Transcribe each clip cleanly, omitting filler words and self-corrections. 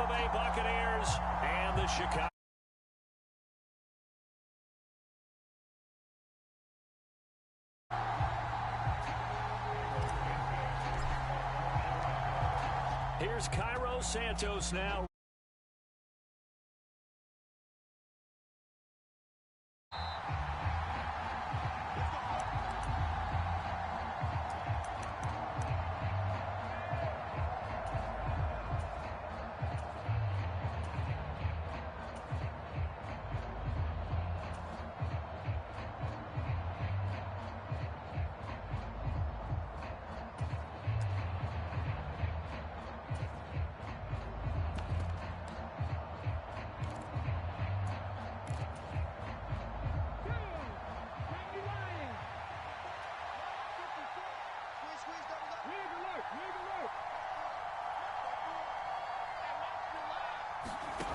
Bay Buccaneers and the Chicago. Here's Cairo Santos now.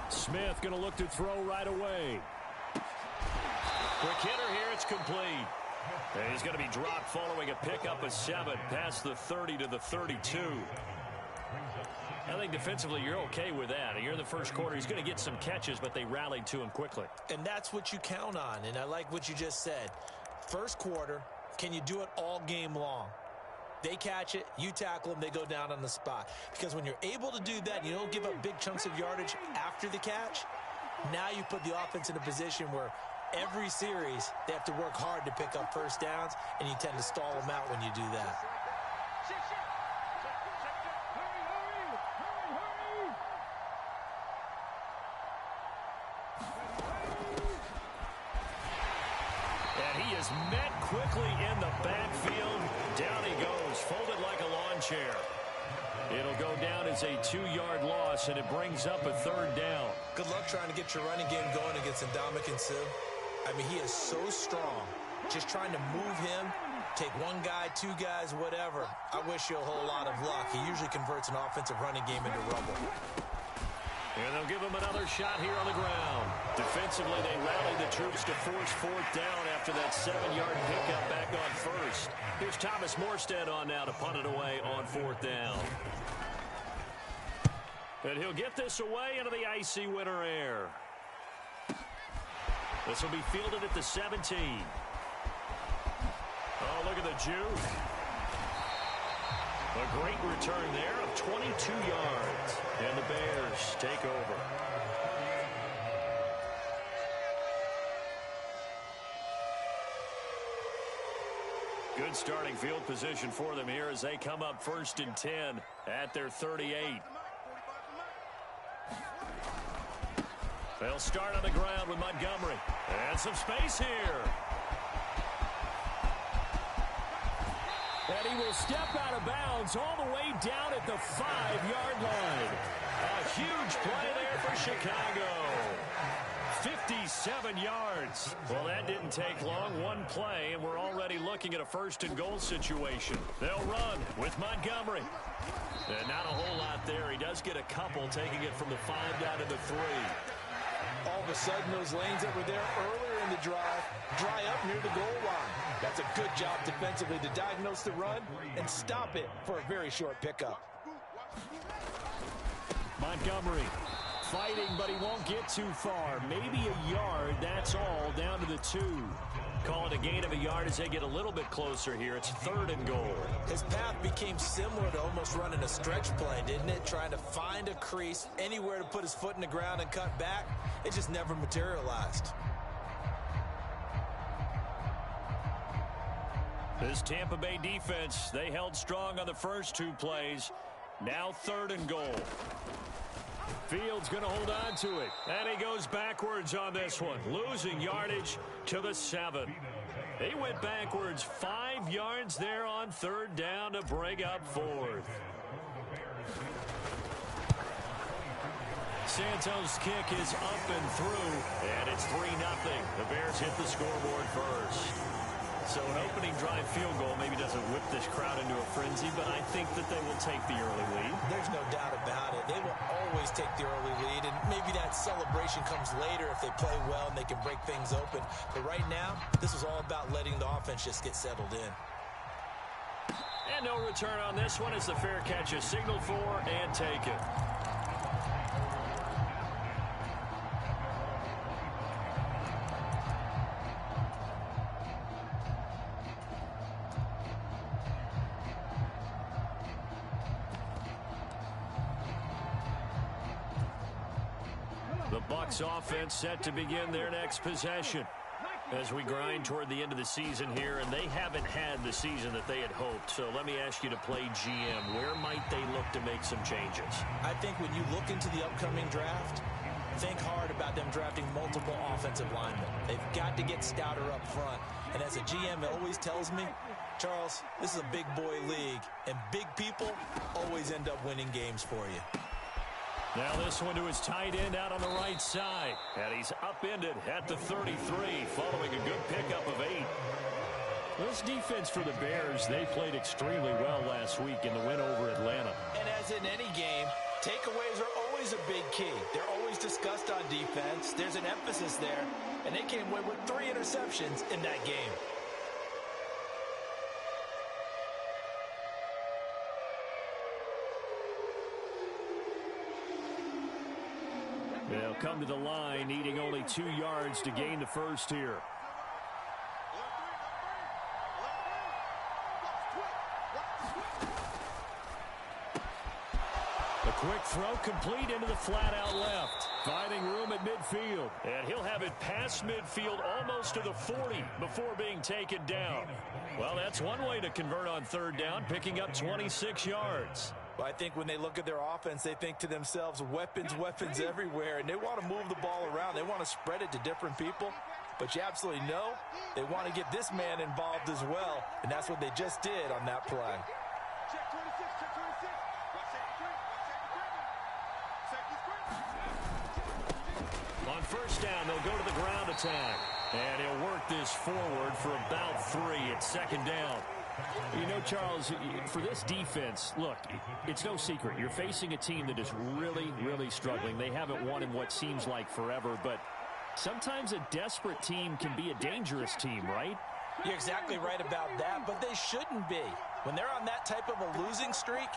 Smith going to look to throw right away. Quick hitter here. It's complete. And he's going to be dropped following a pickup of 7 past the 30 to the 32. I think defensively you're okay with that. You're in the first quarter. He's going to get some catches, but they rallied to him quickly. And that's what you count on, and I like what you just said. First quarter, can you do it all game long? They catch it, you tackle them, they go down on the spot. Because when you're able to do that, you don't give up big chunks of yardage after the catch, now you put the offense in a position where every series they have to work hard to pick up first downs, and you tend to stall them out when you do that. And he is met quickly in the backfield. Down he goes, folded like a lawn chair. It'll go down as a 2-yard loss, and it brings up a 3rd down. Good luck trying to get your running game going against Ndamukong Suh. I mean, he is so strong. Just trying to move him, take one guy, 2 guys, whatever. I wish you a whole lot of luck. He usually converts an offensive running game into rubble. And they'll give him another shot here on the ground. Defensively, they rallied the troops to force 4th down after that 7-yard pickup back on first. Here's Thomas Morstead on now to punt it away on 4th down. And he'll get this away into the icy winter air. This will be fielded at the 17. Oh, look at the juke. A great return there of 22 yards. And the Bears take over. Good starting field position for them here as they come up 1st and 10 at their 38. They'll start on the ground with Montgomery. And some space here. And he will step out of bounds all the way down at the 5-yard line. A huge play there for Chicago. 57 yards. Well, that didn't take long. One play, and we're already looking at a 1st and goal situation. They'll run with Montgomery. And not a whole lot there. He does get a couple, taking it from the 5 down to the 3. All of a sudden, those lanes that were there earlier in the drive dry up near the goal line. That's a good job defensively to diagnose the run and stop it for a very short pickup. Montgomery fighting, but he won't get too far. Maybe a yard, that's all, down to the 2. Call it a gain of a yard as they get a little bit closer here. It's 3rd and goal. His path became similar to almost running a stretch play, didn't it? Trying to find a crease, anywhere to put his foot in the ground and cut back. It just never materialized. This Tampa Bay defense, they held strong on the first 2 plays. Now 3rd and goal. Fields going to hold on to it. And he goes backwards on this one. Losing yardage to the 7. He went backwards 5 yards there on 3rd down to bring up 4th. Santos' kick is up and through. And it's 3-0. The Bears hit the scoreboard first. So an opening drive field goal maybe doesn't whip this crowd into a frenzy, but I think that they will take the early lead. There's no doubt about it. They will always take the early lead, and maybe that celebration comes later if they play well and they can break things open. But right now, this is all about letting the offense just get settled in. And no return on this one as the fair catch is signaled for and taken. The Bucs offense set to begin their next possession as we grind toward the end of the season here, and they haven't had the season that they had hoped. So let me ask you to play GM. Where might they look to make some changes? I think when you look into the upcoming draft, think hard about them drafting multiple offensive linemen. They've got to get stouter up front. And as a GM, it always tells me, Charles, this is a big boy league, and big people always end up winning games for you. Now this one to his tight end out on the right side. And he's upended at the 33 following a good pickup of 8. This defense for the Bears, they played extremely well last week in the win over Atlanta. And as in any game, takeaways are always a big key. They're always discussed on defense. There's an emphasis there. And they came away with 3 interceptions in that game. They'll come to the line, needing only 2 yards to gain the first here. A quick throw complete into the flat out left. Finding room at midfield. And he'll have it past midfield almost to the 40 before being taken down. Well, that's one way to convert on third down, picking up 26 yards. Well, I think when they look at their offense, they think to themselves, weapons, weapons everywhere, and they want to move the ball around. They want to spread it to different people, but you absolutely know they want to get this man involved as well, and that's what they just did on that play. On first down, they'll go to the ground attack, and he'll work this forward for about 3 at second down. You know, Charles, for this defense, look, it's no secret. You're facing a team that is really, really struggling. They haven't won in what seems like forever, but sometimes a desperate team can be a dangerous team, right? You're exactly right about that, but they shouldn't be. When they're on that type of a losing streak,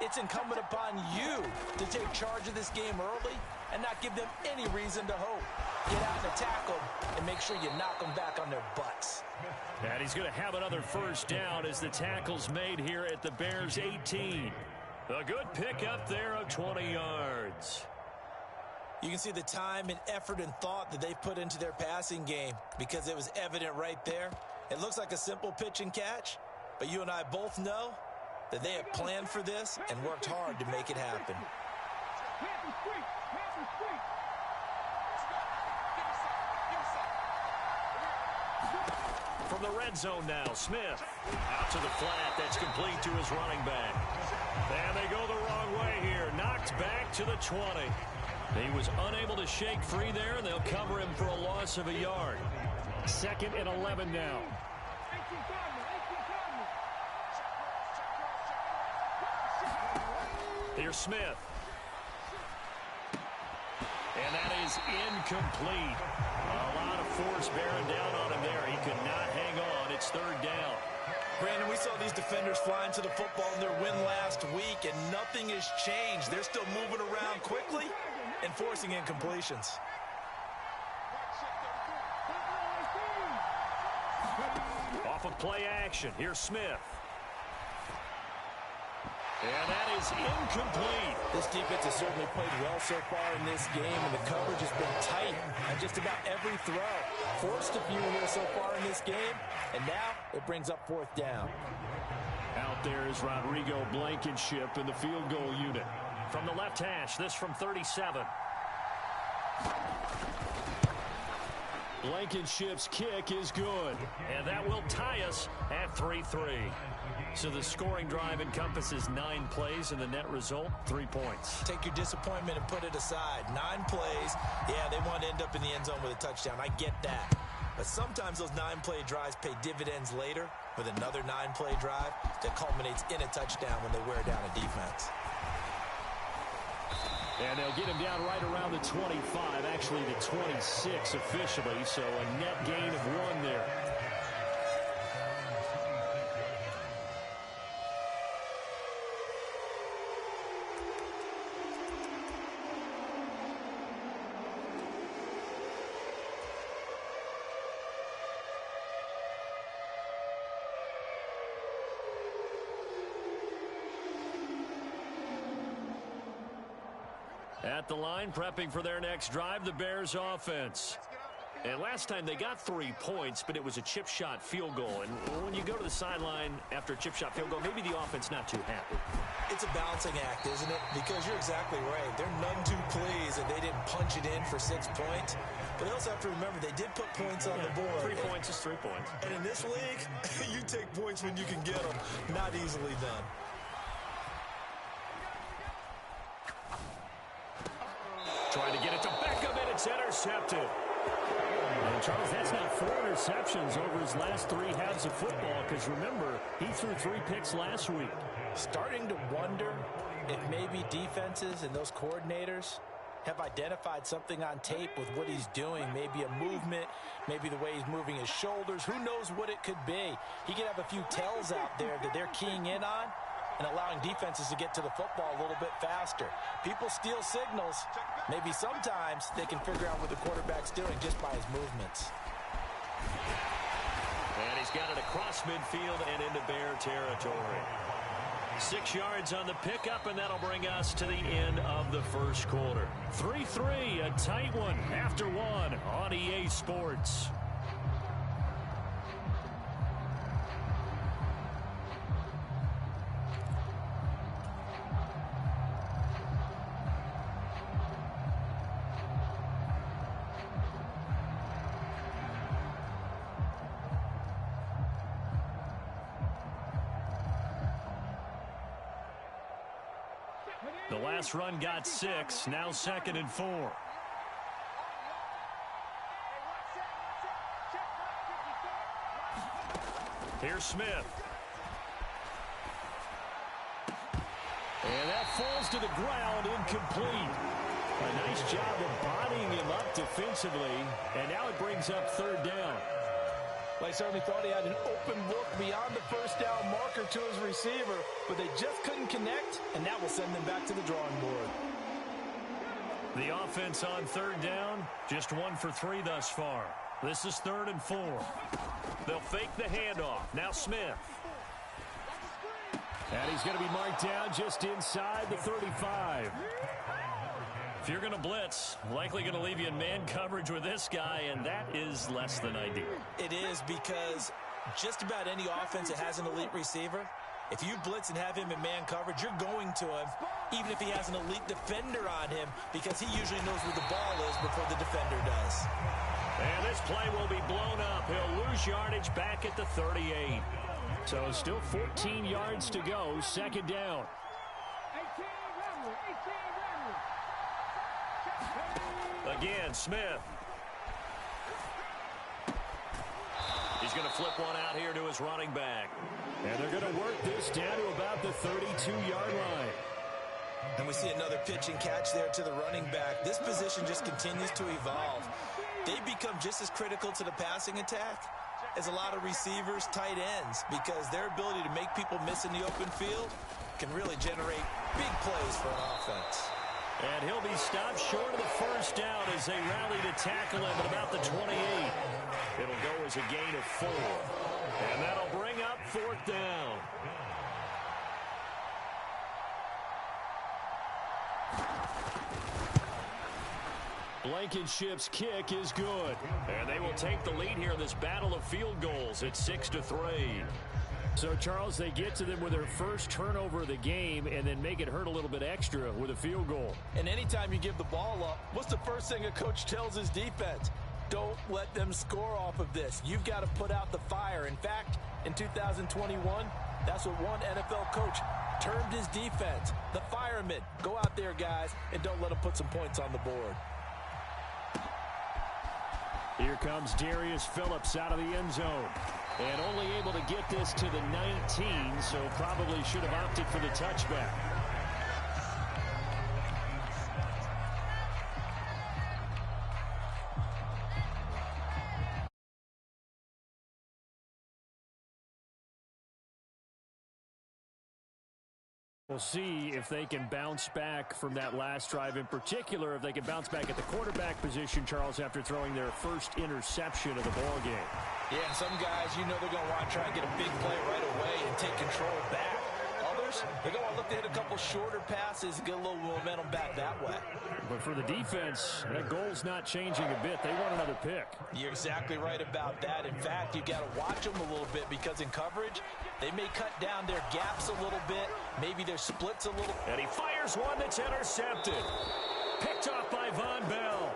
it's incumbent upon you to take charge of this game early and not give them any reason to hope. Get out and attack them and make sure you knock them back on their butts. And he's going to have another first down as the tackle's made here at the Bears 18. A good pickup there of 20 yards. You can see the time and effort and thought that they've put into their passing game because it was evident right there. It looks like a simple pitch and catch, but you and I both know that they have planned for this and worked hard to make it happen. From the red zone now, Smith out to the flat. That's complete to his running back. And they go the wrong way here. Knocked back to the 20. He was unable to shake free there, and they'll cover him for a loss of a yard. 2nd and 11 now. Here's Smith. And that is incomplete. A lot of force bearing down on him there. He could not hang on. It's 3rd down. Brandon, we saw these defenders flying to the football in their win last week, and nothing has changed. They're still moving around quickly and forcing incompletions. Off of play action. Here's Smith. And that is incomplete. This defense has certainly played well so far in this game, and the coverage has been tight on just about every throw. Forced a few here so far in this game, and now it brings up 4th down. Out there is Rodrigo Blankenship in the field goal unit. From the left hash, this from 37. Blankenship's kick is good, and that will tie us at 3-3. So the scoring drive encompasses 9 plays, and the net result, 3 points. Take your disappointment and put it aside. 9 plays. Yeah, they want to end up in the end zone with a touchdown. I get that. But sometimes those 9-play drives pay dividends later with another 9-play drive that culminates in a touchdown when they wear down a defense. And they'll get him down right around the 25, actually the 26 officially, so a net gain of 1 there. At the line, prepping for their next drive, the Bears offense. And last time they got 3 points, but it was a chip shot field goal. And when you go to the sideline after a chip shot field goal, maybe the offense not too happy. It's a balancing act, isn't it? Because you're exactly right. They're none too pleased that they didn't punch it in for 6 points. But they also have to remember they did put points on the board. 3 points is 3 points. And in this league, you take points when you can get them. Not easily done. Trying to get it to Beckham, and it's intercepted. And Charles, that's now 4 interceptions over his last 3 halves of football, because remember, he threw 3 picks last week. Starting to wonder if maybe defenses and those coordinators have identified something on tape with what he's doing. Maybe a movement, maybe the way he's moving his shoulders. Who knows what it could be? He could have a few tells out there that they're keying in on and allowing defenses to get to the football a little bit faster. People steal signals. Maybe sometimes they can figure out what the quarterback's doing just by his movements. And he's got it across midfield and into Bear territory. 6 yards on the pickup, and that'll bring us to the end of the first quarter. 3-3, a tight one after 1 on EA Sports. The last run got 6, now 2nd and 4. Here's Smith. And that falls to the ground, incomplete. A nice job of bodying him up defensively, and now it brings up 3rd down. They certainly thought he had an open look beyond the first down marker to his receiver, but they just couldn't connect, and that will send them back to the drawing board. The offense on 3rd down, just 1 for 3 thus far. This is 3rd and 4. They'll fake the handoff. Now Smith. And he's going to be marked down just inside the 35. If you're going to blitz, likely going to leave you in man coverage with this guy, and that is less than ideal. It is, because just about any offense that has an elite receiver, if you blitz and have him in man coverage, you're going to him, even if he has an elite defender on him, because he usually knows where the ball is before the defender does. And this play will be blown up. He'll lose yardage back at the 38. So still 14 yards to go, 2nd down. Again, Smith. He's going to flip one out here to his running back. And they're going to work this down to about the 32-yard line. And we see another pitch and catch there to the running back. This position just continues to evolve. They become just as critical to the passing attack as a lot of receivers, tight ends, because their ability to make people miss in the open field can really generate big plays for an offense. And he'll be stopped short of the first down as they rally to tackle him at about the 28. It'll go as a gain of 4. And that'll bring up 4th down. Blankenship's kick is good. And they will take the lead here in this battle of field goals at 6-3. So, Charles, they get to them with their first turnover of the game and then make it hurt a little bit extra with a field goal. And anytime you give the ball up, what's the first thing a coach tells his defense? Don't let them score off of this. You've got to put out the fire. In fact, in 2021, that's what one NFL coach termed his defense. The firemen. Go out there, guys, and don't let them put some points on the board. Here comes Darius Phillips out of the end zone. And only able to get this to the 19, so probably should have opted for the touchback. We'll see if they can bounce back from that last drive, in particular if they can bounce back at the quarterback position, Charles, after throwing their first interception of the ball game. Yeah, some guys, you know they're going to want to try and get a big play right away and take control back. Others, they're going to look to hit a couple shorter passes and get a little momentum back that way. But for the defense, that goal's not changing a bit. They want another pick. You're exactly right about that. In fact, you got to watch them a little bit because in coverage, they may cut down their gaps a little bit, maybe their splits a little. And he fires one that's intercepted. Picked off by Von Bell.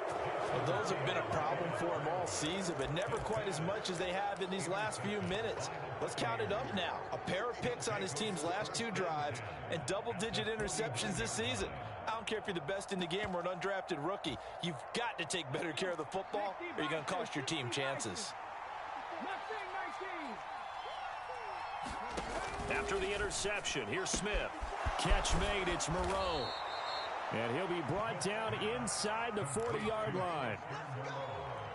Well, those have been a problem for him all season, but never quite as much as they have in these last few minutes. Let's count it up now. A pair of picks on his team's last 2 drives and double-digit interceptions this season. I don't care if you're the best in the game or an undrafted rookie. You've got to take better care of the football or you're going to cost your team chances. After the interception, here's Smith. Catch made, it's Moreau. And he'll be brought down inside the 40-yard line.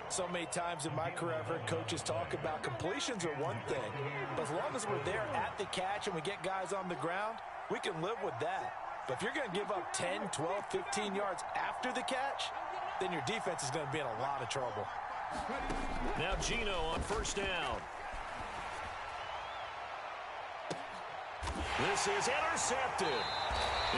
So many times in my career, I've heard coaches talk about completions are one thing. But as long as we're there at the catch and we get guys on the ground, we can live with that. But if you're going to give up 10, 12, 15 yards after the catch, then your defense is going to be in a lot of trouble. Now Geno on first down. This is intercepted.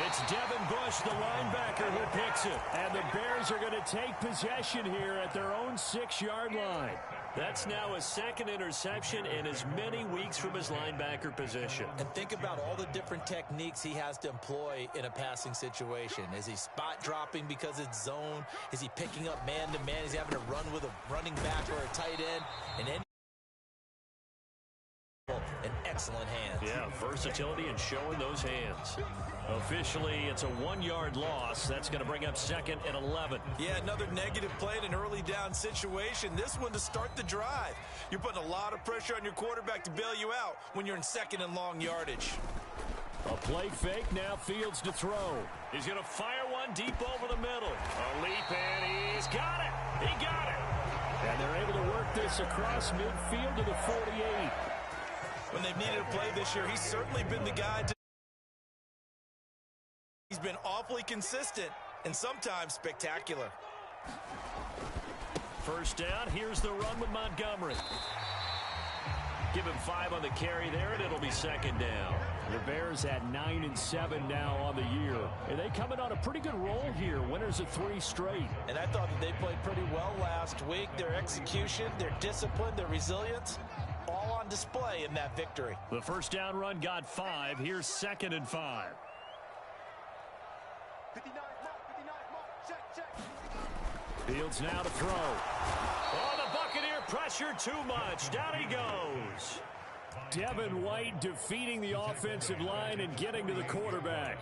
It's Devin Bush, the linebacker, who picks it. And the Bears are going to take possession here at their own 6-yard line. That's now a second interception in as many weeks from his linebacker position. And think about all the different techniques he has to employ in a passing situation. Is he spot dropping because it's zone? Is he picking up man-to-man? Is he having to run with a running back or a tight end? And in excellent hands. Yeah, versatility and showing those hands. Officially, it's a 1-yard loss. That's going to bring up 2nd and 11. Yeah, another negative play in an early down situation. This one to start the drive. You're putting a lot of pressure on your quarterback to bail you out when you're in 2nd and long yardage. A play fake, now Fields to throw. He's going to fire one deep over the middle. A leap, and he's got it. He got it. And they're able to work this across midfield to the 48. When they've needed a play this year, he's certainly been the guy to. He's been awfully consistent and sometimes spectacular. First down, here's the run with Montgomery. Give him 5 on the carry there, and it'll be 2nd down. The Bears at 9-7 now on the year. And they coming on a pretty good roll here. Winners of 3 straight. And I thought that they played pretty well last week. Their execution, their discipline, their resilience, all on display in that victory. The first down run got 5. Here's 2nd and 5. Fields now to throw. Oh, the Buccaneer pressure too much. Down he goes. Devin White defeating the offensive line and getting to the quarterback.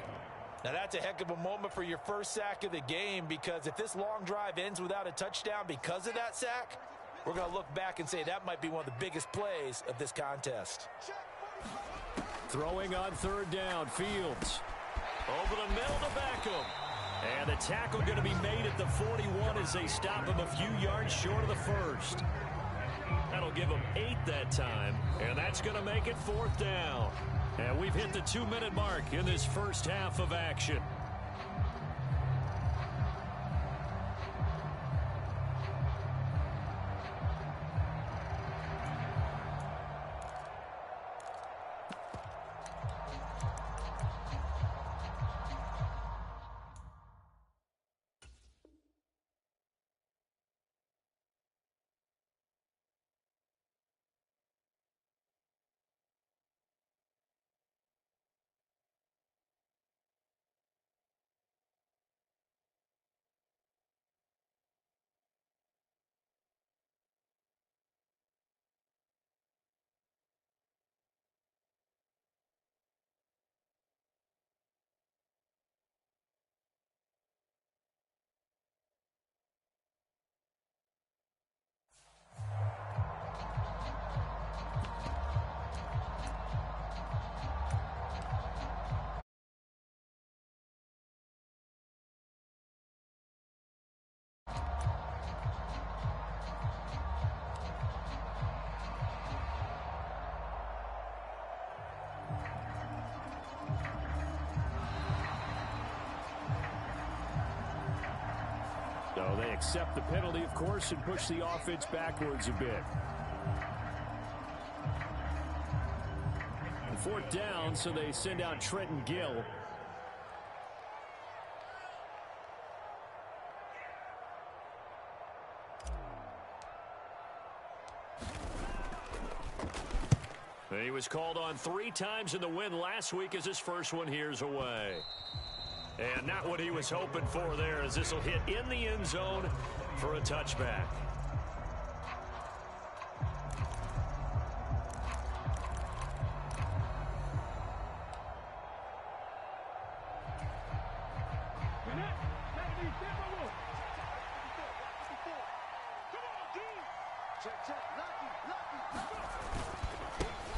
Now that's a heck of a moment for your first sack of the game, because if this long drive ends without a touchdown because of that sack, we're going to look back and say that might be one of the biggest plays of this contest. Throwing on 3rd down, Fields. Over the middle to Beckham. And the tackle going to be made at the 41 as they stop him a few yards short of the first. That'll give him 8 that time, and that's going to make it 4th down. And we've hit the 2-minute mark in this first half of action. So they accept the penalty, of course, and push the offense backwards a bit. 4th down, so they send out Trenton Gill. He was called on 3 times in the win last week as his first one here's away. And not what he was hoping for there, as this will hit in the end zone for a touchback.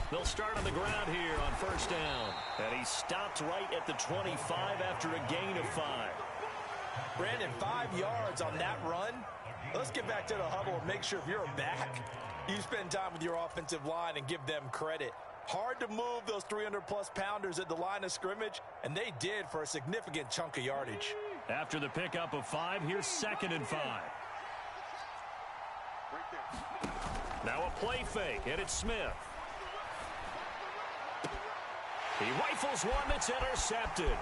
They'll start on the ground here on 1st down. And he stopped right at the 25 after a gain of 5. Brandon, 5 yards on that run. Let's get back to the huddle and make sure if you're a back, you spend time with your offensive line and give them credit. Hard to move those 300-plus pounders at the line of scrimmage, and they did for a significant chunk of yardage. After the pickup of 5, here's 2nd and 5. Now a play fake, and it's Smith. He rifles one that's intercepted.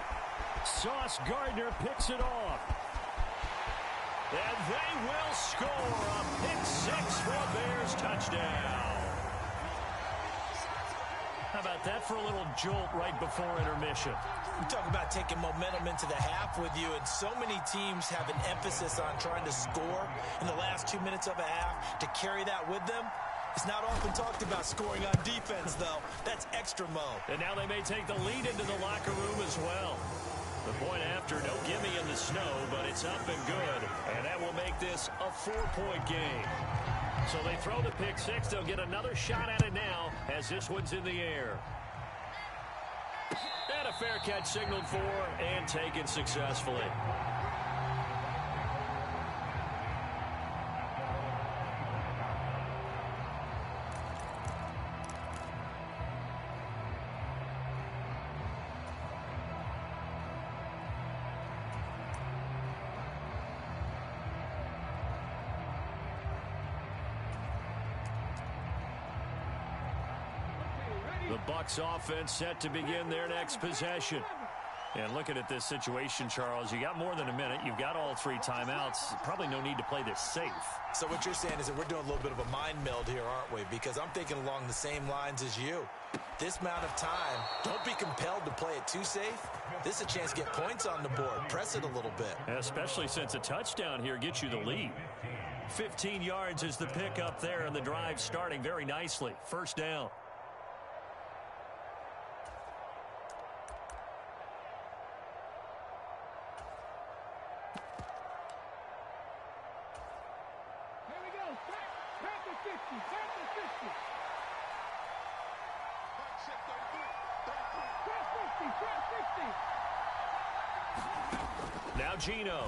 Sauce Gardner picks it off. And they will score a pick 6 for a Bears touchdown. How about that for a little jolt right before intermission? We talk about taking momentum into the half with you, and so many teams have an emphasis on trying to score in the last 2 minutes of a half to carry that with them. It's not often talked about scoring on defense, though. That's extra mode. And now they may take the lead into the locker room as well. The point after, no gimme in the snow, but it's up and good. And that will make this a 4-point game. So they throw the pick 6. They'll get another shot at it now as this one's in the air. And a fair catch signaled for and taken successfully. The Bucs offense set to begin their next possession. And looking at this situation, Charles, you got more than a minute. You've got all 3 timeouts. Probably no need to play this safe. So what you're saying is that we're doing a little bit of a mind meld here, aren't we? Because I'm thinking along the same lines as you. This amount of time, don't be compelled to play it too safe. This is a chance to get points on the board. Press it a little bit. Especially since a touchdown here gets you the lead. 15 yards is the pickup there, and the drive starting very nicely. 1st down. Now Gino.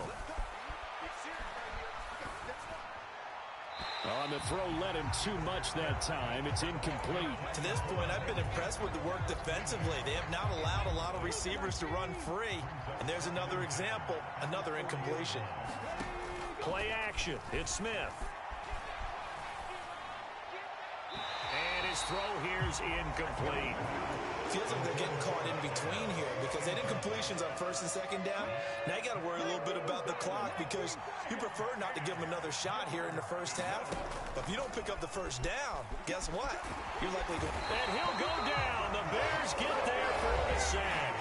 On the throw, led him too much that time. It's incomplete. To this point, I've been impressed with the work defensively. They have not allowed a lot of receivers to run free. And there's another example, another incompletion. Play action. It's Smith. And his throw here's incomplete. Feels like they're getting caught in between here because they did completions on 1st and 2nd down. Now you got to worry a little bit about the clock because you prefer not to give them another shot here in the 1st half. But if you don't pick up the 1st down, guess what? You're likely to... And he'll go down. The Bears get there for the sack.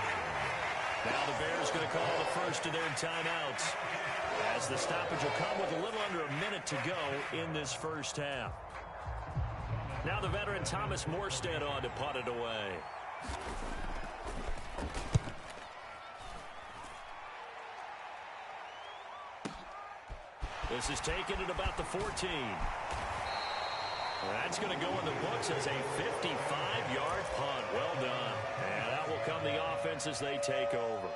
Now the Bears going to call the first of their timeouts as the stoppage will come with a little under a minute to go in this 1st half. Now the veteran Thomas Morstead on to punt it away. This is taken at about the 14. That's going to go in the books as a 55-yard punt. Well done. And out will come the offense as they take over.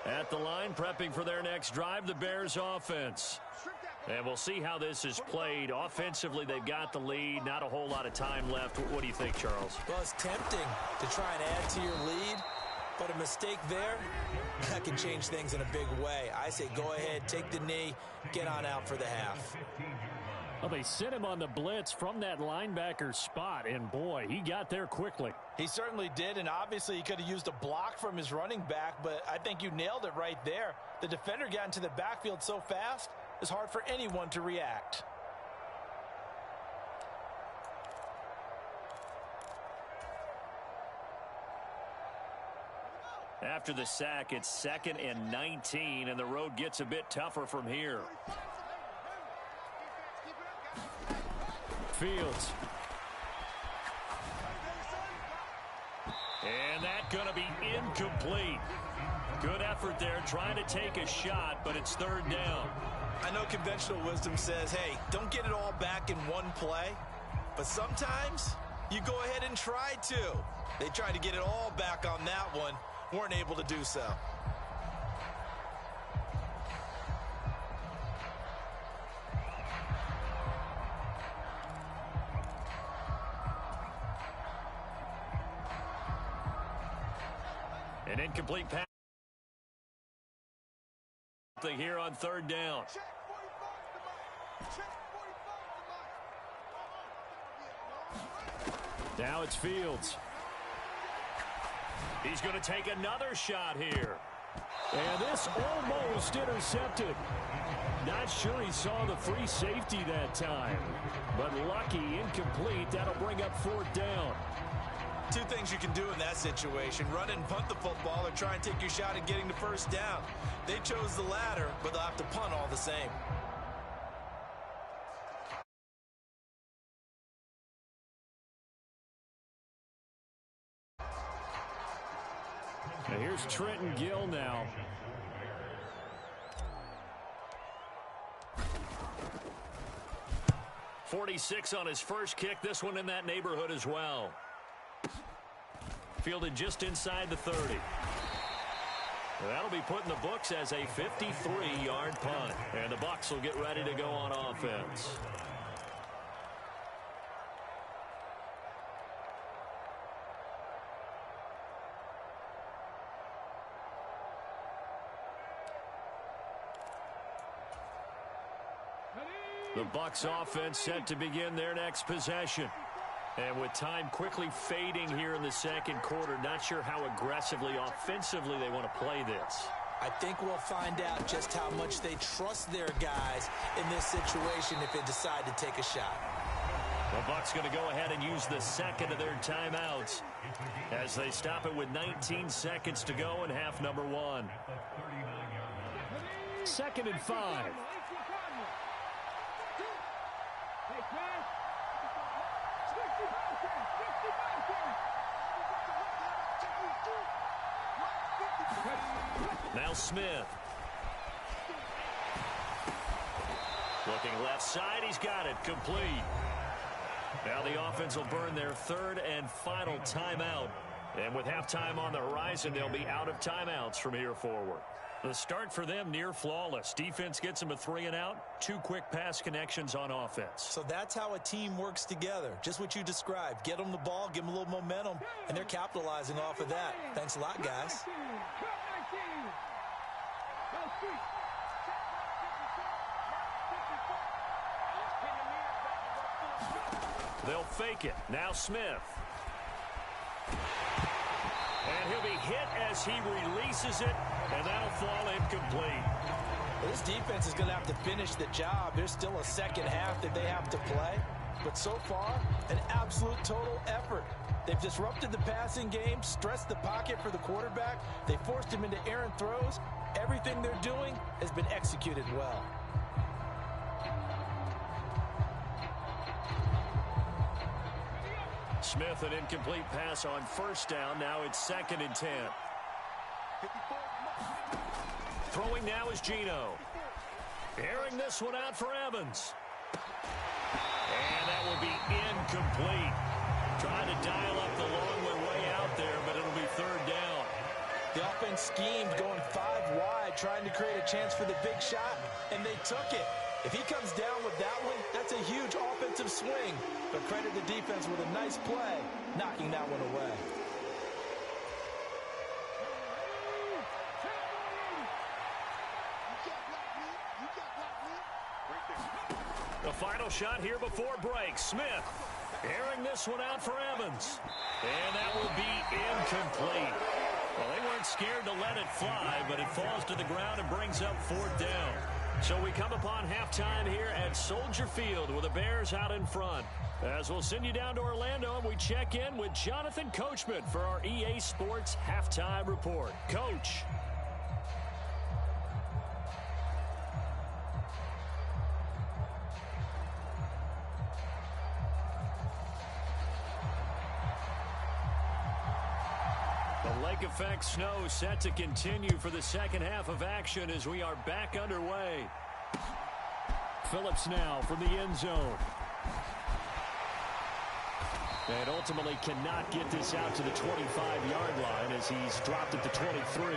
At the line, prepping for their next drive, the Bears offense. And we'll see how this is played. Offensively, they've got the lead. Not a whole lot of time left. What do you think, Charles? Well, it's tempting to try and add to your lead, but a mistake there that can change things in a big way. I say go ahead, take the knee, get on out for the half. Well, they sent him on the blitz from that linebacker spot, and boy, he got there quickly. He certainly did, and obviously he could have used a block from his running back, but I think you nailed it right there. The defender got into the backfield so fast, it's hard for anyone to react. After the sack, it's 2nd and 19, and the road gets a bit tougher from here. Fields. And that's going to be incomplete. Good effort there, trying to take a shot, but it's 3rd down. I know conventional wisdom says, hey, don't get it all back in one play, but sometimes you go ahead and try to. They tried to get it all back on that one, weren't able to do so. An incomplete pass here on 3rd down. Now it's Fields. He's going to take another shot here. And this almost intercepted. Not sure he saw the free safety that time. But lucky, incomplete. That'll bring up 4th down. Two things you can do in that situation: run and punt the football, or try and take your shot at getting the 1st down. They chose the latter, but they'll have to punt all the same. Now here's Trenton Gill now. .46 on his first kick. This one in that neighborhood as well. Fielded just inside the 30. That'll be put in the books as a 53-yard punt. And the Bucs will get ready to go on offense. The Bucs offense set to begin their next possession. And with time quickly fading here in the 2nd quarter, not sure how aggressively, offensively they want to play this. I think we'll find out just how much they trust their guys in this situation if they decide to take a shot. The Bucs going to go ahead and use the 2nd of their timeouts as they stop it with 19 seconds to go in half number 1. 2nd and 5. Now Smith. Looking left side, he's got it, complete. Now the offense will burn their 3rd and final timeout. And with halftime on the horizon, they'll be out of timeouts from here forward. The start for them near flawless. Defense gets them a 3 and out. 2 quick pass connections on offense. So that's how a team works together. Just what you described. Get them the ball, give them a little momentum, and they're capitalizing off of that. Thanks a lot, guys. They'll fake it. Now Smith. And he'll be hit as he releases it, and that'll fall incomplete. Well, this defense is going to have to finish the job. There's still a 2nd half that they have to play. But so far, an absolute total effort. They've disrupted the passing game, stressed the pocket for the quarterback. They forced him into errant throws. Everything they're doing has been executed well. Smith, an incomplete pass on 1st down. Now it's 2nd and 10. Throwing now is Geno. Airing this one out for Evans. And that will be incomplete. Trying to dial up the long way out there, but it'll be 3rd down. The offense schemed going 5 wide, trying to create a chance for the big shot, and they took it. If he comes down with that one, that's a huge offensive swing. But credit the defense with a nice play, knocking that one away. The final shot here before break. Smith airing this one out for Evans. And that will be incomplete. Well, they weren't scared to let it fly, but it falls to the ground and brings up 4th down. So we come upon halftime here at Soldier Field with the Bears out in front. As we'll send you down to Orlando, and we check in with Jonathan Coachman for our EA Sports Halftime Report. Coach. The lake effect snow set to continue for the second half of action as we are back underway. Phillips now from the end zone. And ultimately cannot get this out to the 25-yard line as he's dropped at the 23.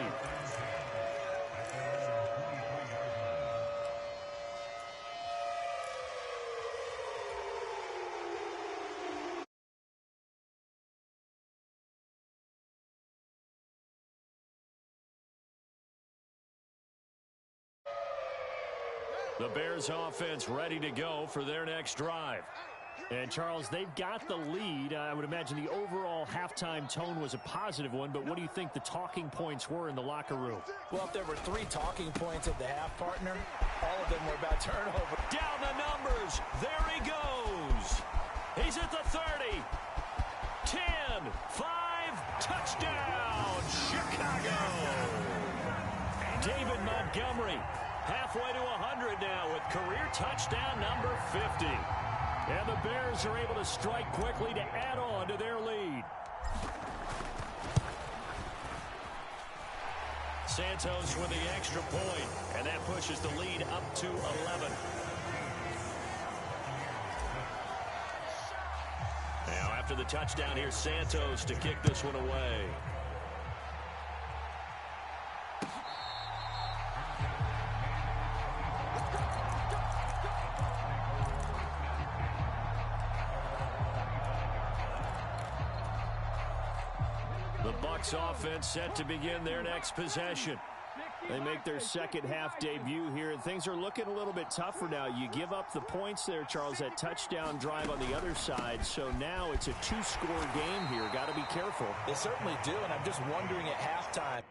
The Bears offense ready to go for their next drive. And, Charles, they've got the lead. I would imagine the overall halftime tone was a positive one, but what do you think the talking points were in the locker room? Well, if there were 3 talking points at the half, partner, all of them were about turnover. Down the numbers. There he goes. He's at the 30. 10, 5, touchdown, Chicago. David Montgomery halfway to 100 now with career touchdown number 50. And the Bears are able to strike quickly to add on to their lead. Santos with the extra point, and that pushes the lead up to 11. Now after the touchdown, here's Santos to kick this one away. Offense set to begin their next possession. They make their second half debut here, and things are looking a little bit tougher now. You give up the points there, Charles, that touchdown drive on the other side. So now it's a 2-score game here. Got to be careful. They certainly do, and I'm just wondering at halftime.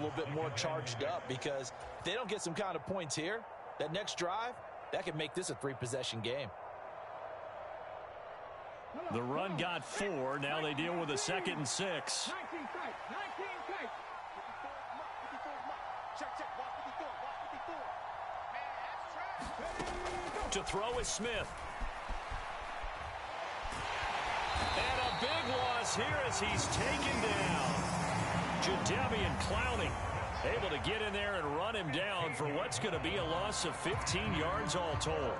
A little bit more charged up, because if they don't get some kind of points here, that next drive, that could make this a 3-possession game. The run got 4. Now they deal with a 2nd and 6. To throw is Smith. And a big loss here as he's taken down. Jadeveon Clowney able to get in there and run him down for what's going to be a loss of 15 yards all told.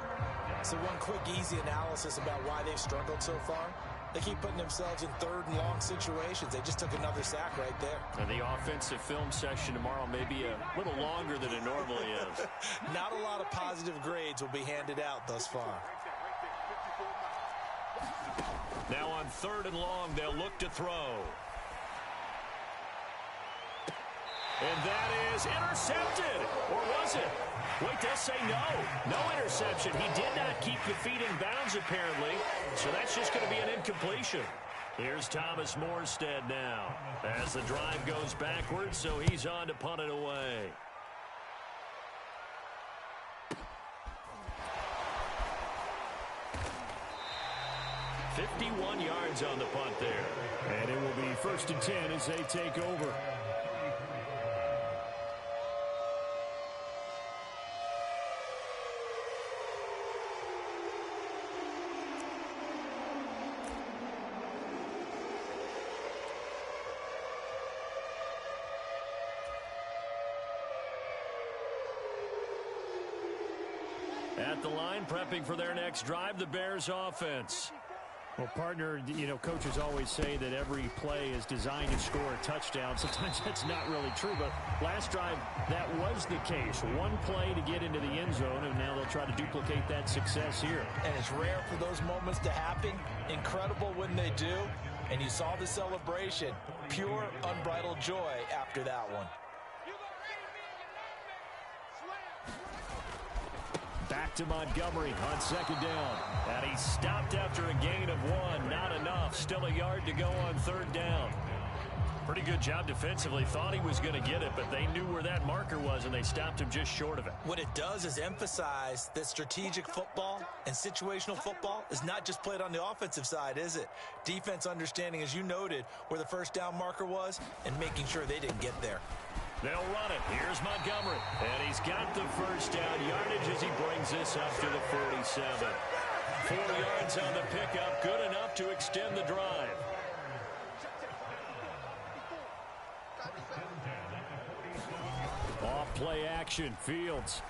So one quick, easy analysis about why they've struggled so far. They keep putting themselves in 3rd and long situations. They just took another sack right there. And the offensive film session tomorrow may be a little longer than it normally is. Not a lot of positive grades will be handed out thus far. Now on 3rd and long, they'll look to throw. And that is intercepted. Or was it? Wait, they'll say no. No interception. He did not keep the feet in bounds, apparently. So that's just going to be an incompletion. Here's Thomas Morstead now as the drive goes backwards, so he's on to punt it away. "51 yards on the punt there. And it will be 1st and 10 as they take over. At the line, prepping for their next drive, the Bears offense. Well, partner, coaches always say that every play is designed to score a touchdown. Sometimes that's not really true, but last drive, that was the case. One play to get into the end zone, and now they'll try to duplicate that success here. And it's rare for those moments to happen. Incredible when they do. And you saw the celebration. Pure, unbridled joy after that one. Back to Montgomery on 2nd down. And he stopped after a gain of 1. Not enough. Still a yard to go on 3rd down. Pretty good job defensively. Thought he was going to get it, but they knew where that marker was, and they stopped him just short of it. What it does is emphasize that strategic football and situational football is not just played on the offensive side, is it? Defense understanding, as you noted, where the 1st down marker was and making sure they didn't get there. They'll run it. Here's Montgomery. And he's got the 1st down yardage as he brings this up to the 47. 4 yards on the pickup. Good enough to extend the drive. Off play action. Fields.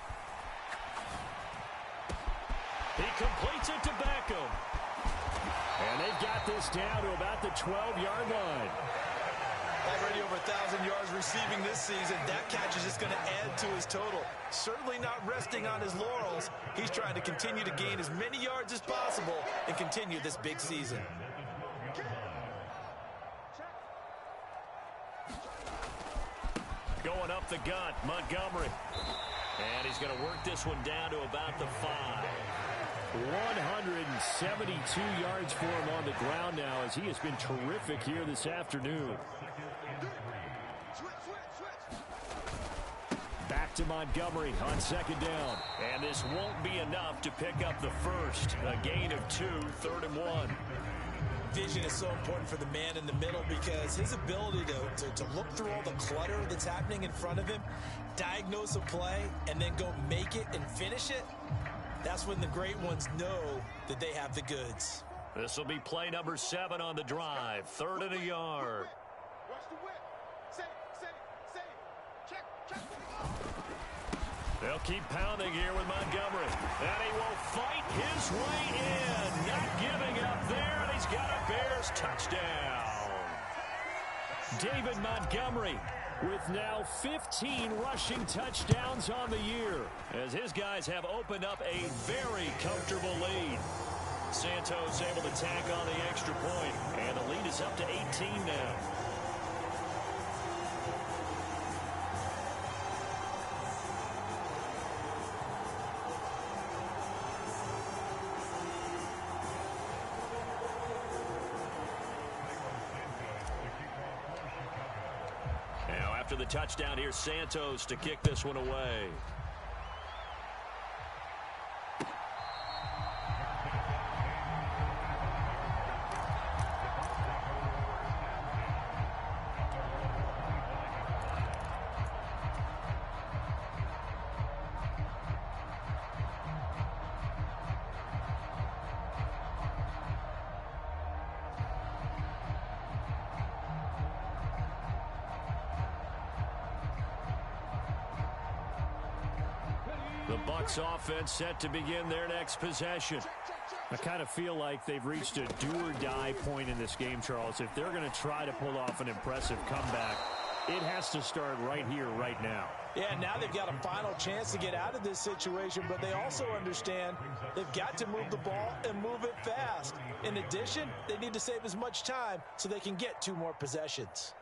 He completes it to Beckham. And they've got this down to about the 12-yard line. Already over 1,000 yards receiving this season. That catch is just going to add to his total. Certainly not resting on his laurels. He's trying to continue to gain as many yards as possible and continue this big season. Going up the gut, Montgomery. And he's going to work this one down to about the 5. 172 yards for him on the ground now as he has been terrific here this afternoon. Back to Montgomery on 2nd down. And this won't be enough to pick up the 1st. A gain of 2, 3rd and 1. Vision is so important for the man in the middle because his ability to look through all the clutter that's happening in front of him, diagnose a play, and then go make it and finish it, that's when the great ones know that they have the goods. This will be play number 7 on the drive. 3rd and a yard. They'll keep pounding here with Montgomery. And he will fight his way in. Not giving up there, and he's got a Bears touchdown. David Montgomery with now 15 rushing touchdowns on the year, as his guys have opened up a very comfortable lead. Santos able to tack on the extra point, and the lead is up to 18 now. After the touchdown, here's Santos to kick this one away. The Bucs offense set to begin their next possession. I kind of feel like they've reached a do-or-die point in this game, Charles. If they're going to try to pull off an impressive comeback, it has to start right here, right now. Yeah, now they've got a final chance to get out of this situation, but they also understand they've got to move the ball and move it fast. In addition, they need to save as much time so they can get 2 more possessions.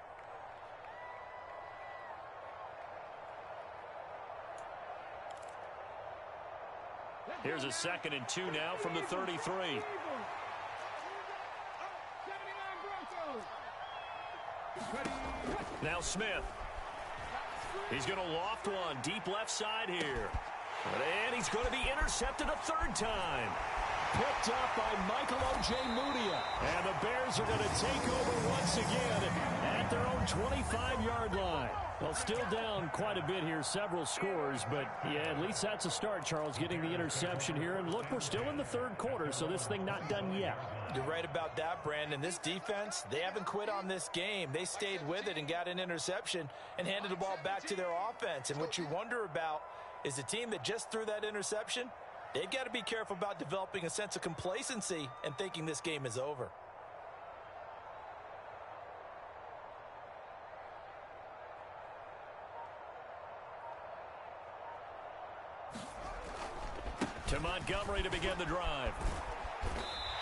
Here's a 2nd and 2 now from the 33. Now Smith. He's going to loft one deep left side here. And he's going to be intercepted a third time. Picked up by Michael Ojemudia. And the Bears are going to take over once again at their own 25-yard line. Well, still down quite a bit here, several scores, but yeah, at least that's a start, Charles, getting the interception here. And look, we're still in the third quarter, so this thing not done yet. You're right about that, Brandon. This defense, they haven't quit on this game. They stayed with it and got an interception and handed the ball back to their offense. And what you wonder about is the team that just threw that interception, they've got to be careful about developing a sense of complacency and thinking this game is over. To Montgomery to begin the drive.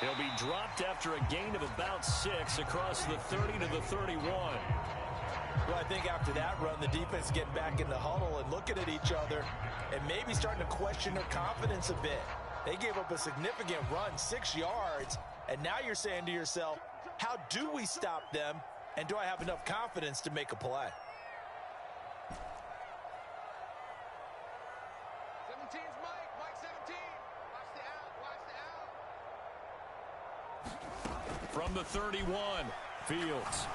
He'll be dropped after a gain of about 6 across the 30 to the 31. Well, I think after that run, the defense is getting back in the huddle and looking at each other and maybe starting to question their confidence a bit. They gave up a significant run, 6 yards, and now you're saying to yourself, how do we stop them, and do I have enough confidence to make a play? 17's Mike. Mike 17. Watch the out. Watch the out. From the 31, Fields.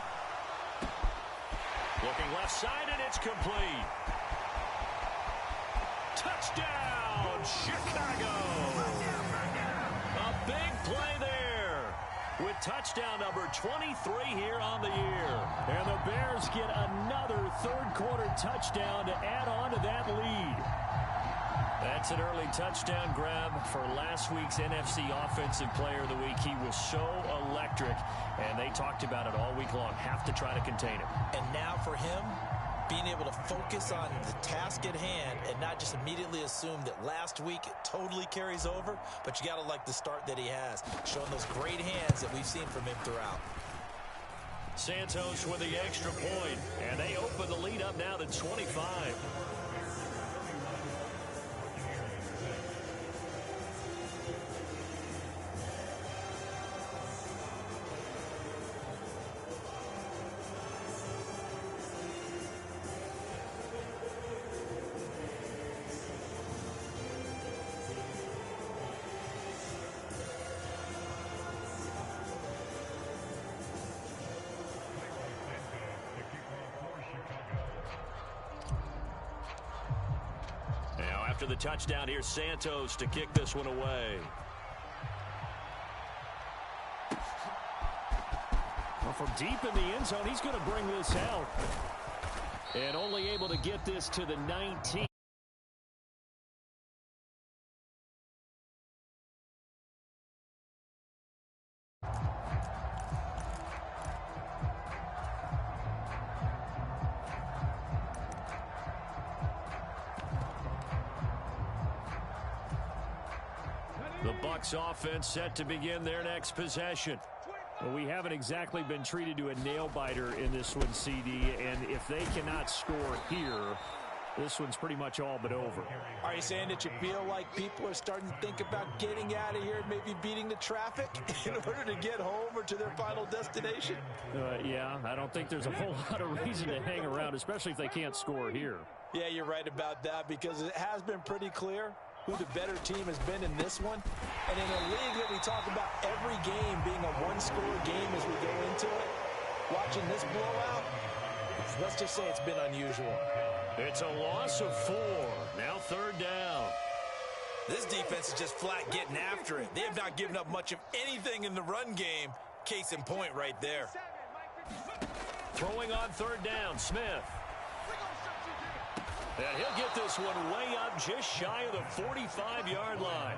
Looking left side, and it's complete. Touchdown, Chicago. A big play there with touchdown number 23 here on the year. And the Bears get another third-quarter touchdown to add on to that lead. That's an early touchdown grab for last week's NFC Offensive Player of the Week. He was so electric, and they talked about it all week long. Have to try to contain him. And now for him, being able to focus on the task at hand and not just immediately assume that last week it totally carries over, but you got to like the start that he has, showing those great hands that we've seen from him throughout. Santos with the extra point, and they open the lead up now to 25. After the touchdown, here's Santos to kick this one away. Well, from deep in the end zone, he's going to bring this out. And only able to get this to the 19. The Bucs offense set to begin their next possession. Well, we haven't exactly been treated to a nail-biter in this one, CD, and if they cannot score here, this one's pretty much all but over. Are you saying that you feel like people are starting to think about getting out of here and maybe beating the traffic in order to get home or to their final destination? Yeah, I don't think there's a whole lot of reason to hang around, especially if they can't score here. Yeah, you're right about that, because it has been pretty clear who the better team has been in this one. And in a league that we talk about every game being a one-score game as we go into it, watching this blowout, let's just say it's been unusual. It's a loss of 4. Now third down. This defense is just flat getting after it. They have not given up much of anything in the run game. Case in point right there. Throwing on third down, Smith. And he'll get this one way up just shy of the 45-yard line.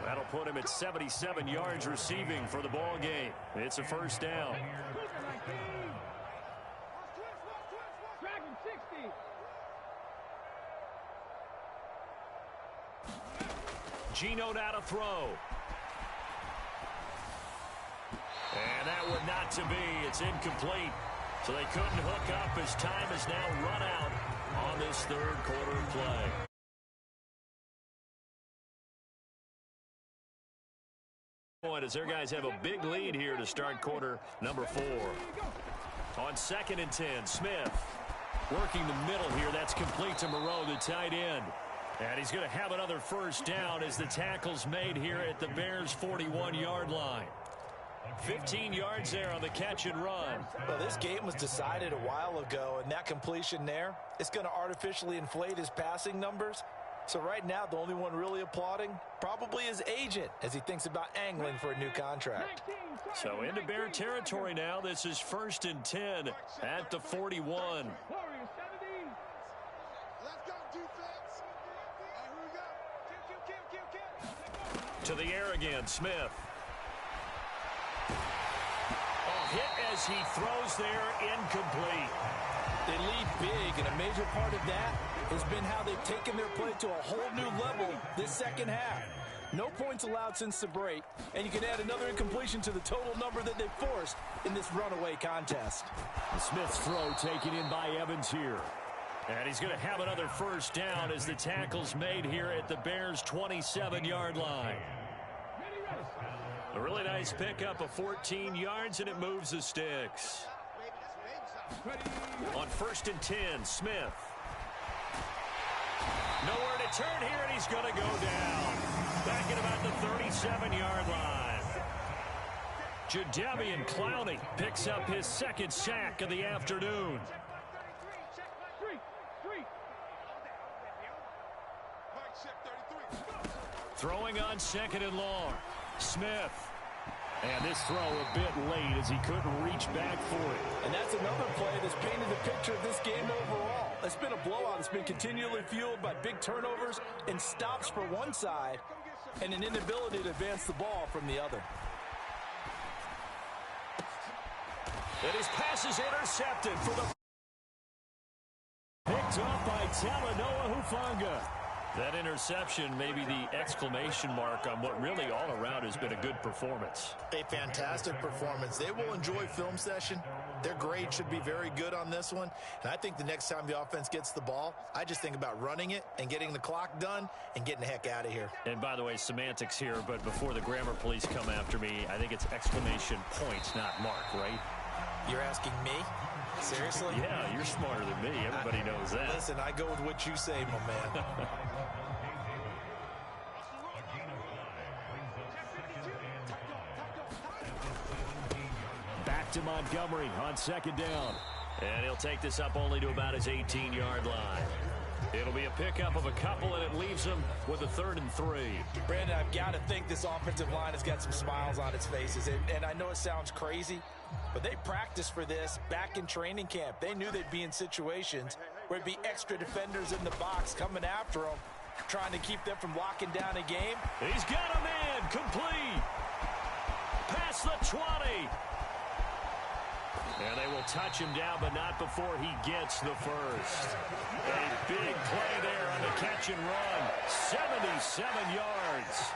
That'll put him at 77 yards receiving for the ball game. It's a first down. Geno now to throw. And that one not to be. It's incomplete. So they couldn't hook up as time is now run out on this third quarter play. point as their guys have a big lead here to start quarter number 4. On 2nd and 10, Smith working the middle here. That's complete to Moreau, the tight end. And he's going to have another first down as the tackle's made here at the Bears' 41-yard line. 15 yards there on the catch and run. Well, this game was decided a while ago, and that completion there is going to artificially inflate his passing numbers. So right now, the only one really applauding probably his agent as he thinks about angling for a new contract. So into Bear territory now. This is 1st and 10 at the 41. Let's go, defense. Here we go. To the air again, Smith. Hit as he throws there, incomplete. They lead big, and a major part of that has been how they've taken their play to a whole new level this second half. No points allowed since the break, and you can add another incompletion to the total number that they've forced in this runaway contest. Smith's throw taken in by Evans here. And he's going to have another first down as the tackle's made here at the Bears' 27-yard line. A really nice pickup of 14 yards, and it moves the sticks. On 1st and 10, Smith. Nowhere to turn here, and he's going to go down. Back at about the 37-yard line. Jadeveon Clowney picks up his 2nd sack of the afternoon. Throwing on 2nd and long. Smith. And this throw a bit late as he couldn't reach back for it. And that's another play that's painted the picture of this game overall. It's been a blowout. It's been continually fueled by big turnovers and stops for one side and an inability to advance the ball from the other. And his pass is intercepted for the... Picked off by Talanoa Hufanga. That interception may be the exclamation mark on what really all around has been a good performance. A fantastic performance. They will enjoy film session. Their grade should be very good on this one. And I think the next time the offense gets the ball, I just think about running it and getting the clock done and getting the heck out of here. And by the way, semantics here, but before the grammar police come after me, I think it's exclamation point, not mark, right? You're asking me? Seriously? Yeah, you're smarter than me. Everybody knows that. Listen, I go with what you say, my man. Back to Montgomery on 2nd down. And he'll take this up only to about his 18-yard line. It'll be a pickup of a couple, and it leaves him with a 3rd and 3. Brandon, I've got to think this offensive line has got some smiles on its faces. And I know it sounds crazy, but they practiced for this back in training camp. They knew they'd be in situations where it'd be extra defenders in the box coming after them, trying to keep them from locking down a game. He's got a man, complete. Past the 20. And they will touch him down, but not before he gets the first. A big play there on the catch and run. 77 yards.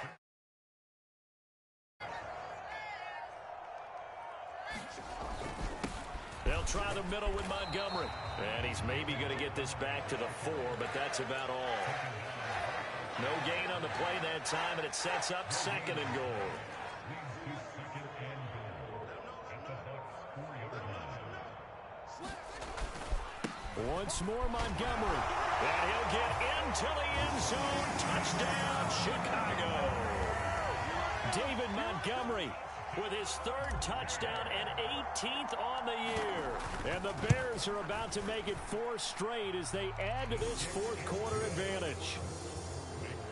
They'll try the middle with Montgomery. And he's maybe going to get this back to the 4, but that's about all. No gain on the play that time, and it sets up 2nd and goal. Once more, Montgomery. And he'll get into the end zone. Touchdown, Chicago. David Montgomery with his 3rd touchdown and 18th on the year. And the Bears are about to make it 4 straight as they add to this 4th quarter advantage.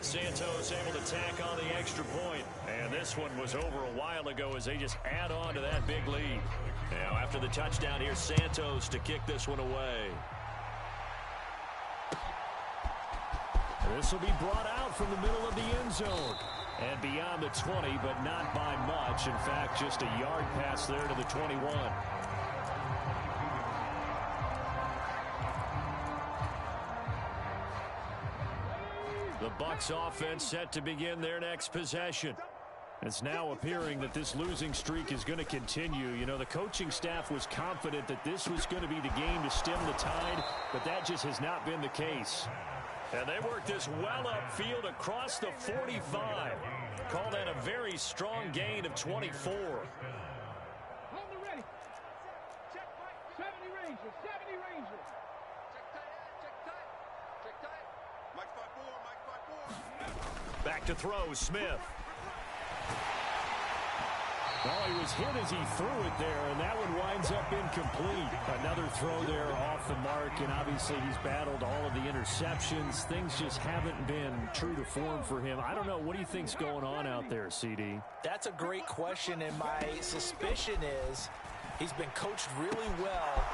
Santos able to tack on the extra point. And this one was over a while ago as they just add on to that big lead. Now after the touchdown, here's Santos to kick this one away. This will be brought out from the middle of the end zone. And beyond the 20, but not by much. In fact, just a yard pass there to the 21. The Bucs offense set to begin their next possession. It's now appearing that this losing streak is going to continue. You know, the coaching staff was confident that this was going to be the game to stem the tide, but that just has not been the case. And they work this well upfield across the 45. Call that a very strong gain of 24. Hold the ready. 70 Rangers, 70 Rangers. Check tight. Mike 5-4. Back to throw, Smith. Well, he was hit as he threw it there, and that one winds up incomplete. Another throw there off the mark, and obviously he's battled all of the interceptions. Things just haven't been true to form for him. I don't know. What do you think's going on out there, CD? That's a great question, and my suspicion is he's been coached really well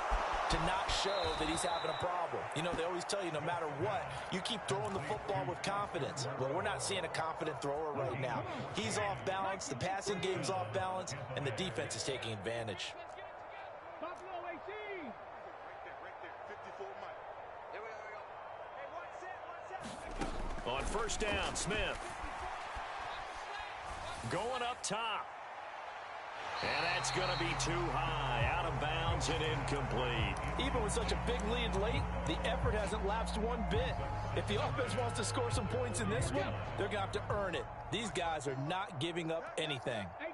to not show that he's having a problem. You know, they always tell you no matter what, you keep throwing the football with confidence. Well, we're not seeing a confident thrower right now. He's off balance, the passing game's off balance, and the defense is taking advantage. Buffalo 18. Right there. 54 Mike. Here we go. Hey, one set. On first down, Smith. Going up top. And that's going to be too high, out of bounds and incomplete. Even with such a big lead late, the effort hasn't lapsed one bit. If the offense wants to score some points in this one, they're going to have to earn it. These guys are not giving up anything. 18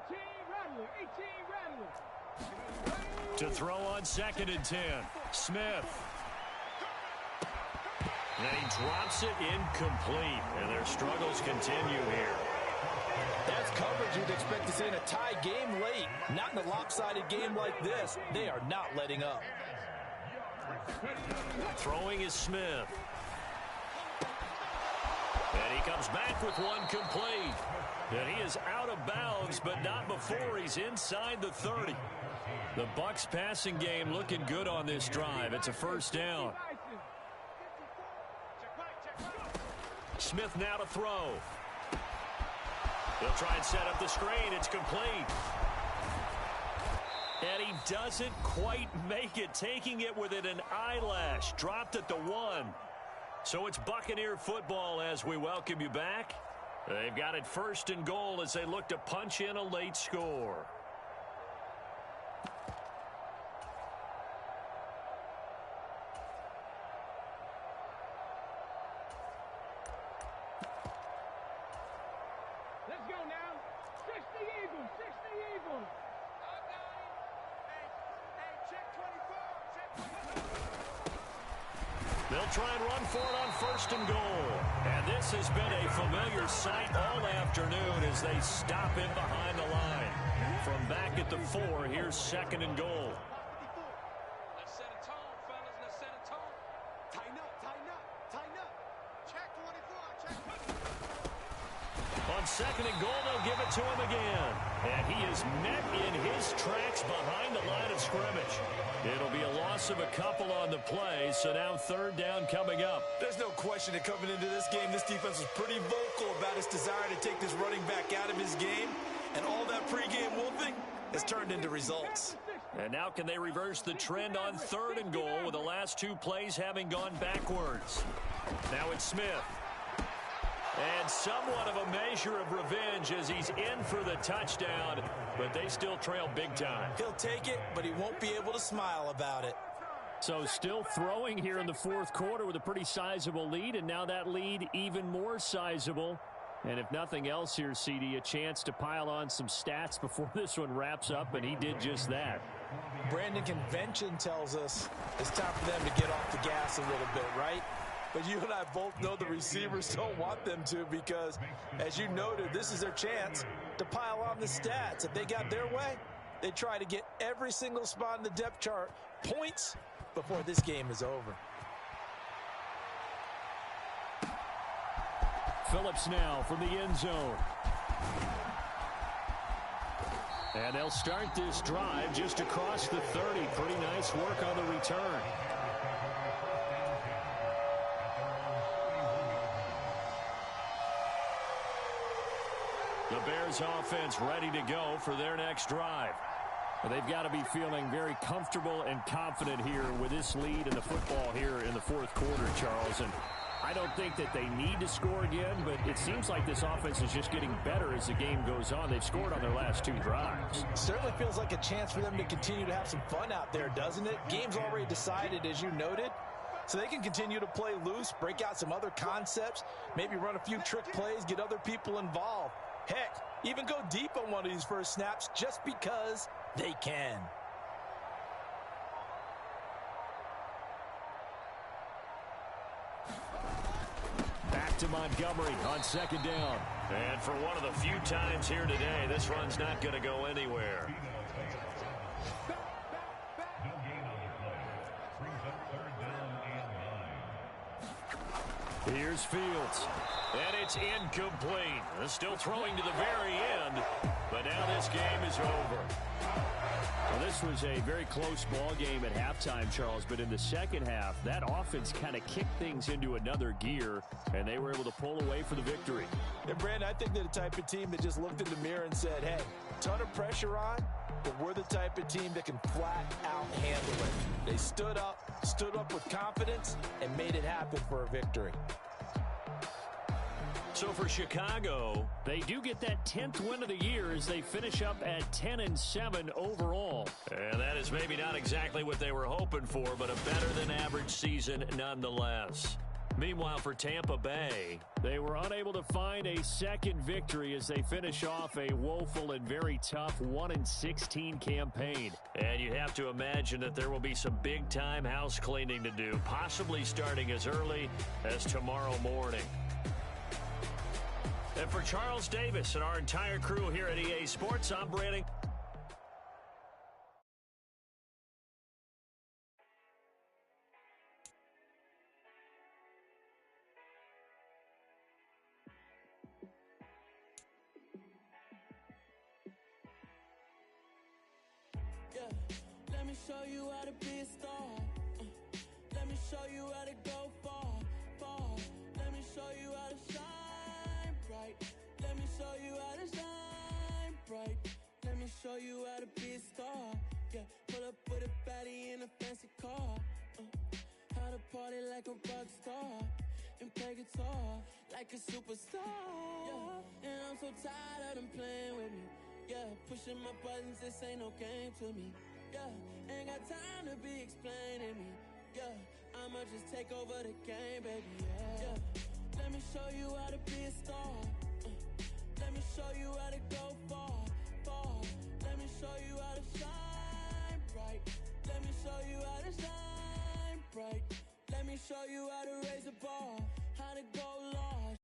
Rattler, 18 Rattler. To throw on 2nd and 10, Smith. And he drops it incomplete, and their struggles continue here. That's coverage you'd expect to see in a tie game late. Not in a lopsided game like this. They are not letting up. Throwing is Smith. And he comes back with one complete. And he is out of bounds, but not before he's inside the 30. The Bucs passing game looking good on this drive. It's a first down. Smith now to throw. They'll try and set up the screen. It's complete. And he doesn't quite make it, taking it within an eyelash. Dropped at the 1. So it's Buccaneer football as we welcome you back. They've got it 1st and goal as they look to punch in a late score. Let's go now. 60 Eagles, 60 Eagles. Hey, check 24. They'll try and run for it on 1st and goal. And this has been a familiar sight all afternoon as they stop in behind the line. From back at the 4, here's 2nd and goal. Let's set a tone, fellas. Let's set a tone. Tighten up, tighten up, tighten up. Check 24, check 24. On 2nd and goal, they'll give it to him again. And he is met in his tracks behind the line of scrimmage. It'll be a loss of a couple on the play, so now 3rd down coming up. There's no question that coming into this game, this defense was pretty vocal about its desire to take this running back out of his game. And all that pregame wolfing has turned into results. And now can they reverse the trend on 3rd and goal with the last 2 plays having gone backwards? Now it's Smith. And somewhat of a measure of revenge as he's in for the touchdown, but they still trail big time. He'll take it, but he won't be able to smile about it. So still throwing here in the 4th quarter with a pretty sizable lead, and now that lead even more sizable. And if nothing else here, CD, a chance to pile on some stats before this one wraps up, and he did just that. Brandon, convention tells us it's time for them to get off the gas a little bit, right? But you and I both know the receivers don't want them to because, as you noted, this is their chance to pile on the stats. If they got their way, they try to get every single spot in the depth chart points before this game is over. Phillips now from the end zone. And they'll start this drive just across the 30. Pretty nice work on the return. The Bears offense ready to go for their next drive. Well, they've got to be feeling very comfortable and confident here with this lead in the football here in the 4th quarter, Charles. And I don't think that they need to score again, but it seems like this offense is just getting better as the game goes on. They've scored on their last 2 drives. Certainly feels like a chance for them to continue to have some fun out there, doesn't it? Game's already decided, as you noted. So they can continue to play loose, break out some other concepts, maybe run a few trick plays, get other people involved. Heck, even go deep on one of these first snaps just because they can. Back to Montgomery on second down. And for one of the few times here today, this run's not going to go anywhere. Here's Fields. And it's incomplete. They're still throwing to the very end, but now this game is over. Well, this was a very close ball game at halftime, Charles, but in the second half, that offense kind of kicked things into another gear, and they were able to pull away for the victory. And, Brandon, I think they're the type of team that just looked in the mirror and said, hey, ton of pressure on, but we're the type of team that can flat out handle it. They stood up with confidence, and made it happen for a victory. So for Chicago, they do get that 10th win of the year as they finish up at 10-7 overall. And that is maybe not exactly what they were hoping for, but a better-than-average season nonetheless. Meanwhile, for Tampa Bay, they were unable to find a second victory as they finish off a woeful and very tough 1-16 campaign. And you have to imagine that there will be some big-time house cleaning to do, possibly starting as early as tomorrow morning. And for Charles Davis and our entire crew here at EA Sports, I'm Brandon. Let me show you how to be a star. Let me show you how to go far, far. Let me show you how to shine bright. Let me show you how to shine bright. Let me show you how to be a star. Yeah, pull up with a baddie in a fancy car. How to party like a rock star and play guitar like a superstar. Yeah, and I'm so tired of them playing with me. Yeah, pushing my buttons, this ain't no game to me. Yeah, ain't got time to be explaining me. Yeah, I'ma just take over the game, baby. Yeah, let me show you how to be a star. Let me show you how to go far, far. Let me show you how to shine bright. Let me show you how to shine bright. Let me show you how to raise the bar, how to go large.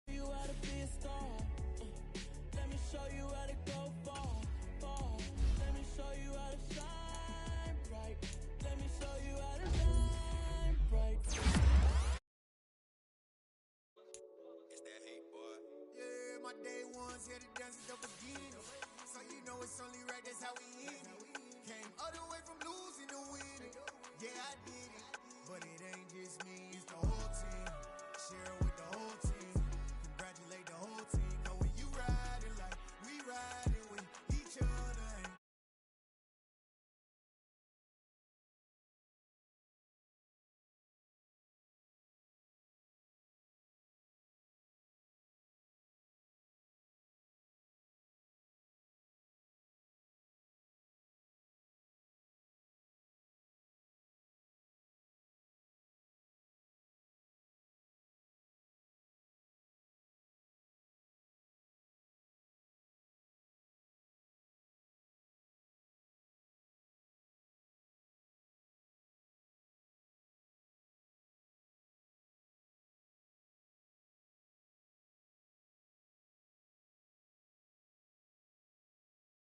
You how to be a star. Let me show you how to go far, far. Let me show you how to shine bright. Let me show you how to shine bright. It's that hate, boy. Yeah, my day ones here to dance it up again. So you know it's only right, that's how we end it. Came all the way from losing to winning. Yeah, I did it, but it ain't just me.